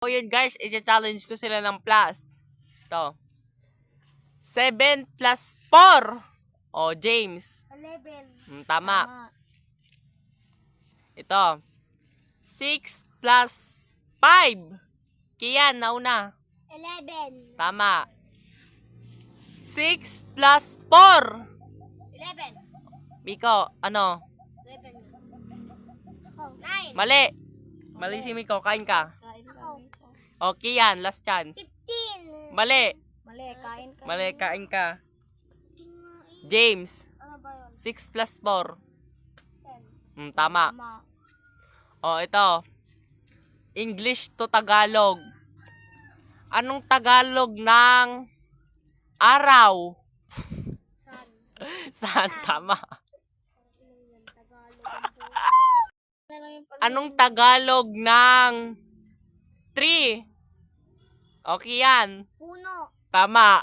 So yun guys, i-challenge ko sila ng plus. Ito. 7 plus 4. O, James. 11. Tama. Ito. 6 plus 5. Kian, nauna. 11. Tama. 6 plus 4. 11. Miko, ano? 11. Ako. 9. Mali. Mali si Miko, kain ka. Ako. O, Kian, last chance. 15. Mali. Mali, kain ka. Mali, kain ka. James. Ano ba yun? 6 plus 4. 10. Tama. Tama. O, ito. English to Tagalog. Anong Tagalog ng araw? San? Saan? Tama. Tagalog. Anong Tagalog ng tree? Okay yan. Puno. Tama.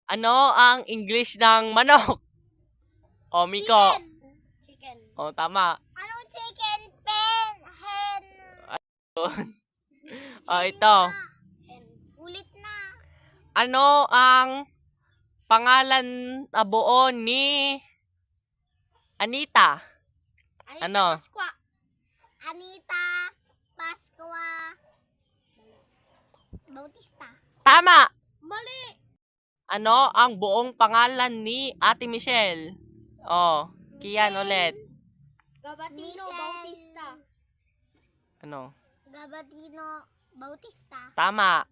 Ano ang English ng manok? O, Miko. Chicken. O, tama. Anong chicken? Pen. Hen. O, ito. Hen. Ulit na. Ano ang pangalan na buo ni Anita? Ano? Pasqua. Anita Pasqua Bautista. Tama! Mali. Ano ang buong pangalan ni Ate Michelle? Oh, Kian ulit. Gabatino Bautista. Ano? Gabatino Bautista. Tama.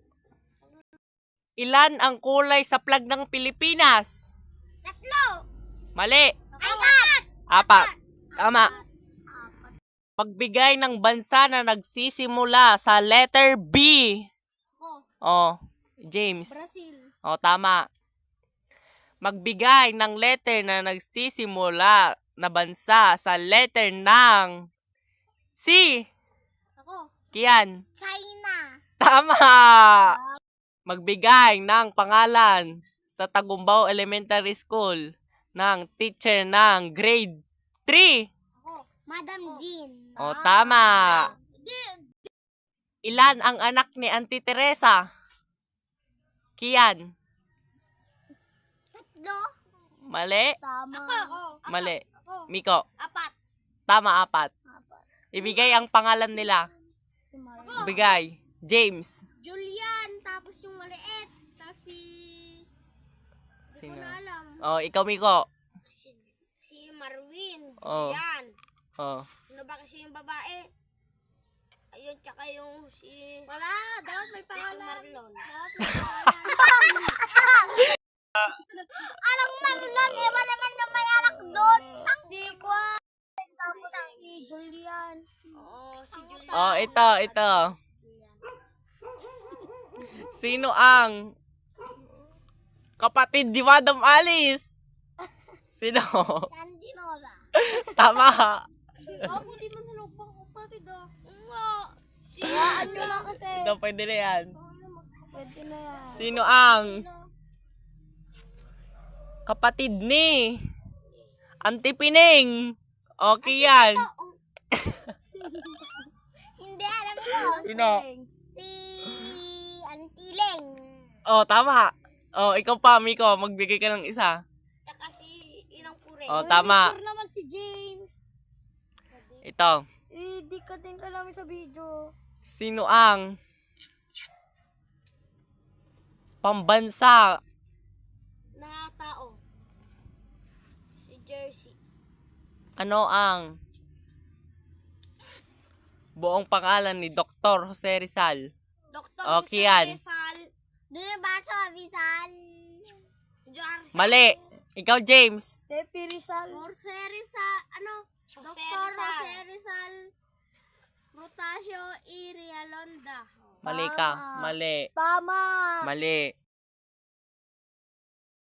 Ilan ang kulay sa flag ng Pilipinas? 3. Mali. Ay, 4. Tama. 4. Pagbigay ng bansa na nagsisimula sa letter B. Oh, James. Brazil. Oh, tama. Magbigay ng letter na nagsisimula na bansa sa letter ng C. Ako. Kian. China. Tama! Magbigay ng pangalan sa Tagumbao Elementary School ng teacher ng grade 3. Ako. Madam Jean. O, tama. Ilan ang anak ni Auntie Teresa? Kian. 3. Mali. Tama. Ako. Mali. Miko. 4. Tama, 4. Ibigay ang pangalan nila. Ibigay. James. Julian. Tapos yung maliit. Tapos si... Sino? Hindi ko na alam. Oh, ikaw, Miko. Si Marwin. Oh. Julian. Oh. Ano ba kasi yung babae? Ayun, tsaka yung si... Wala, dapat may pangalan. Marlon. Dapat may pangalan. Anong Marlon? Iba naman na may anak doon. Si Juan. Tapos si Julian. Oo, si Julian. Oh, ito. Sino ang kapatid ni Madam Alice? Sino? Sandy Nola. Tama. Ako di man sa lupang kapatid ah. Ano lang kasi. Ito, pwede na yan. Pwede na yan. Sino ang kapatid ni Auntie Pining? Okay yan. Hindi, alam ko. Sino? Si Antileng. Oh, tama. Oh, ikaw pa, Miko. Magbigay ka ng isa. Tsaka si Inang Pure. Oh, tama. Picture naman si James. Ito. Di ka din ka namin sa video. Sino ang pambansa Na tao. Si Jersey. ano ang buong pangalan ni Dr. Jose Rizal? Dr. Okay yan. Rizal. Doon ba siya, Rizal? Rizal. Mali. Ikaw, James. Tepi Rizal. Jose Rizal. Ano? Dr. Jose Rizal. Rotasio Irialonda. Mali ka. Mali. Tama. Mali.